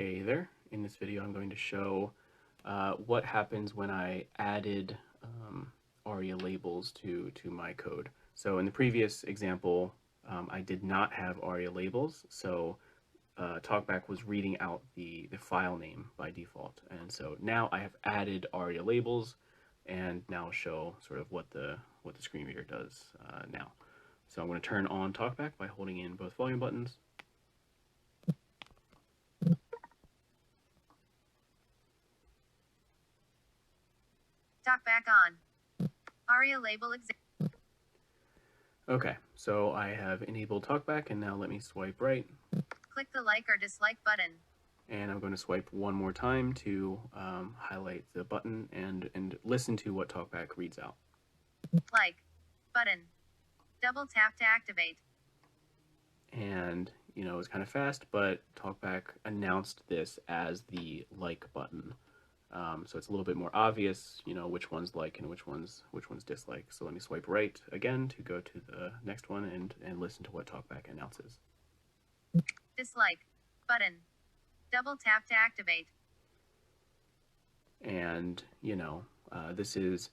Hey there, in this video I'm going to show what happens when I added ARIA labels to my code. So in the previous example, I did not have ARIA labels, so TalkBack was reading out the file name by default. And so now I have added ARIA labels, and now I'll show sort of what the screen reader does now. So I'm going to turn on TalkBack by holding in both volume buttons. TalkBack on. ARIA label exam. Okay, so I have enabled TalkBack, and now let me swipe right. Click the like or dislike button. And I'm going to swipe one more time to highlight the button and listen to what TalkBack reads out. Like button. Double tap to activate. And, you know, it's kind of fast, but TalkBack announced this as the like button. So it's a little bit more obvious, you know, which one's like and which one's dislike. So let me swipe right again to go to the next one and listen to what TalkBack announces. Dislike button. Double tap to activate. And, you know, this is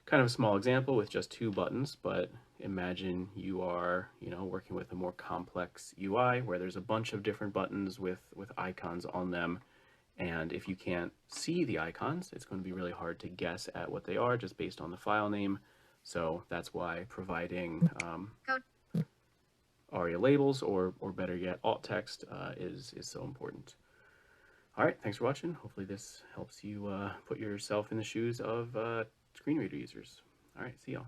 kind of a small example with just two buttons, but imagine you are, you know, working with a more complex UI where there's a bunch of different buttons with icons on them. And if you can't see the icons, it's going to be really hard to guess at what they are just based on the file name. So that's why providing ARIA labels, or better yet, alt text, is so important. All right, thanks for watching. Hopefully this helps you put yourself in the shoes of screen reader users. All right, see y'all.